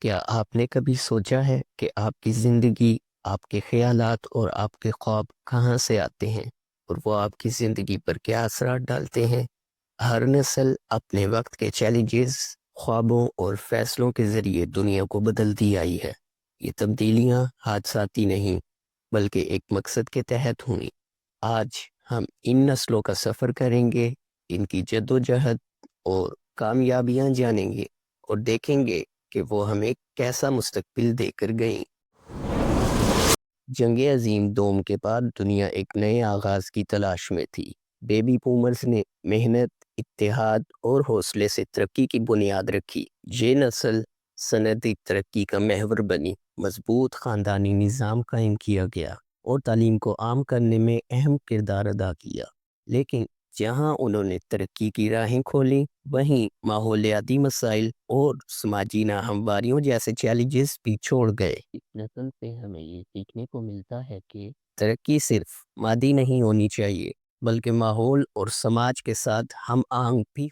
کیا آپ نے کبھی سوچا ہے کہ آپ کی زندگی، آپ کے خیالات اور آپ کے خواب کہاں سے آتے ہیں اور وہ آپ کی زندگی پر کیا اثرات ڈالتے ہیں؟ ہر نسل اپنے وقت کے چیلنجز، خوابوں اور فیصلوں کے ذریعے دنیا کو بدلتی آئی ہے۔ یہ تبدیلیاں حادثاتی نہیں بلکہ ایک مقصد کے تحت ہوئیں۔ آج ہم ان نسلوں کا سفر کریں گے، ان کی جدوجہد اور کامیابیاں جانیں گے اور دیکھیں گے کہ وہ ہمیں کیسا مستقبل دے کر گئیں۔ جنگ عظیم دوم کے بعد دنیا ایک نئے آغاز کی تلاش میں تھی۔ بیبی بومرز نے محنت، اتحاد اور حوصلے سے ترقی کی بنیاد رکھی۔ یہ نسل صنعتی ترقی کا محور بنی، مضبوط خاندانی نظام قائم کیا گیا اور تعلیم کو عام کرنے میں اہم کردار ادا کیا۔ لیکن جہاں انہوں نے ترقی کی راہیں کھولیں، وہیں ماحولیاتی مسائل اور سماجی ناہمواریوں جیسے چیلنجز بھی چھوڑ گئے۔ اس نسل سے ہمیں یہ سیکھنے کو ملتا ہے کہ ترقی صرف مادی نہیں ہونی چاہیے بلکہ ماحول اور سماج کے ساتھ ہم آہنگ بھی۔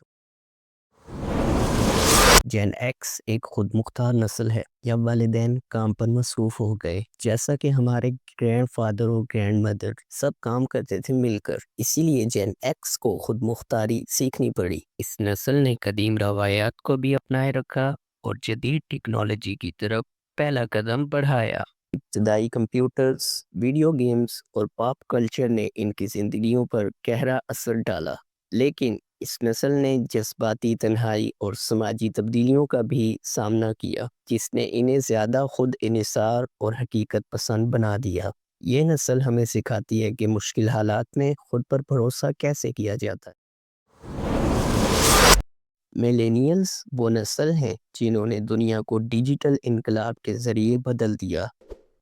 جین ایکس ایک خود مختار نسل ہے۔ جب والدین کام پر مصروف ہو گئے، جیسا کہ ہمارے گرینڈ فادر اور گرینڈ مدر سب کام کرتے تھے مل کر، اسی لیے جین ایکس کو خود مختاری سیکھنی پڑی۔ اس نسل نے قدیم روایات کو بھی اپنائے رکھا اور جدید ٹیکنالوجی کی طرف پہلا قدم بڑھایا۔ ابتدائی کمپیوٹرز، ویڈیو گیمز اور پاپ کلچر نے ان کی زندگیوں پر گہرا اثر ڈالا، لیکن اس نسل نے جذباتی تنہائی اور سماجی تبدیلیوں کا بھی سامنا کیا، جس نے انہیں زیادہ خود انحصار اور حقیقت پسند بنا دیا۔ یہ نسل ہمیں سکھاتی ہے کہ مشکل حالات میں خود پر بھروسہ کیسے کیا جاتا ہے۔ میلینیلز وہ نسل ہیں جنہوں نے دنیا کو ڈیجیٹل انقلاب کے ذریعے بدل دیا۔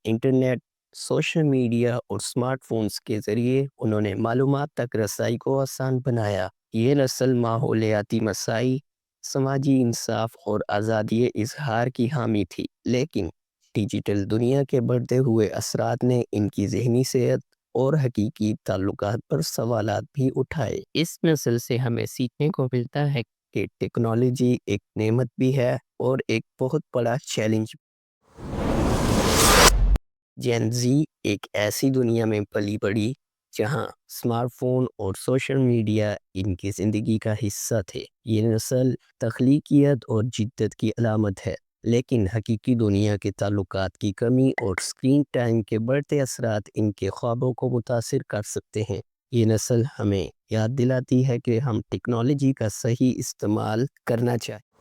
انٹرنیٹ، سوشل میڈیا اور سمارٹ فونز کے ذریعے انہوں نے معلومات تک رسائی کو آسان بنایا۔ یہ نسل ماحولیاتی مسائل، سماجی انصاف اور آزادی اظہار کی حامی تھی، لیکن ڈیجیٹل دنیا کے بڑھتے ہوئے اثرات نے ان کی ذہنی صحت اور حقیقی تعلقات پر سوالات بھی اٹھائے۔ اس نسل سے ہمیں سیکھنے کو ملتا ہے کہ ٹیکنالوجی ایک نعمت بھی ہے اور ایک بہت بڑا چیلنج۔ جین زی ایک ایسی دنیا میں پلی بڑھی جہاں اسمارٹ فون اور سوشل میڈیا ان کی زندگی کا حصہ تھے۔ یہ نسل تخلیقیت اور جدت کی علامت ہے، لیکن حقیقی دنیا کے تعلقات کی کمی اور اسکرین ٹائم کے بڑھتے اثرات ان کے خوابوں کو متاثر کر سکتے ہیں۔ یہ نسل ہمیں یاد دلاتی ہے کہ ہم ٹیکنالوجی کا صحیح استعمال کرنا چاہیے۔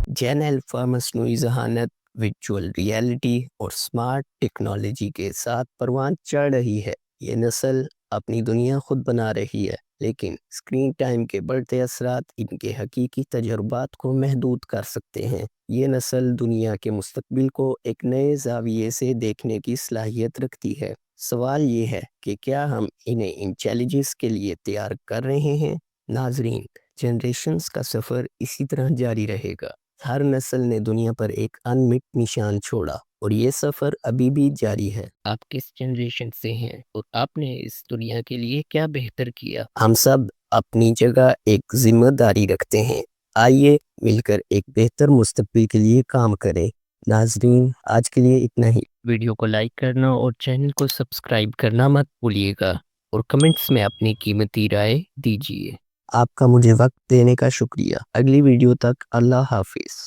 جین الفا مصنوعی ذہانت، ورچوئل ریئلٹی اور سمارٹ ٹیکنالوجی کے ساتھ پروان چڑھ رہی ہے۔ یہ نسل اپنی دنیا خود بنا رہی ہے، لیکن اسکرین ٹائم کے بڑھتے اثرات ان کے حقیقی تجربات کو محدود کر سکتے ہیں۔ یہ نسل دنیا کے مستقبل کو ایک نئے زاویے سے دیکھنے کی صلاحیت رکھتی ہے۔ سوال یہ ہے کہ کیا ہم انہیں ان چیلنجز کے لیے تیار کر رہے ہیں؟ ناظرین، جنریشنز کا سفر اسی طرح جاری رہے گا۔ ہر نسل نے دنیا پر ایک انمٹ نشان چھوڑا اور یہ سفر ابھی بھی جاری ہے۔ آپ کس جنریشن سے ہیں اور آپ نے اس دنیا کے لیے کیا بہتر کیا؟ ہم سب اپنی جگہ ایک ذمہ داری رکھتے ہیں۔ آئیے مل کر ایک بہتر مستقبل کے لیے کام کریں۔ ناظرین، آج کے لیے اتنا ہی۔ ویڈیو کو لائک کرنا اور چینل کو سبسکرائب کرنا مت بھولیے گا اور کمنٹس میں اپنی قیمتی رائے دیجیے۔ آپ کا مجھے وقت دینے کا شکریہ۔ اگلی ویڈیو تک اللہ حافظ۔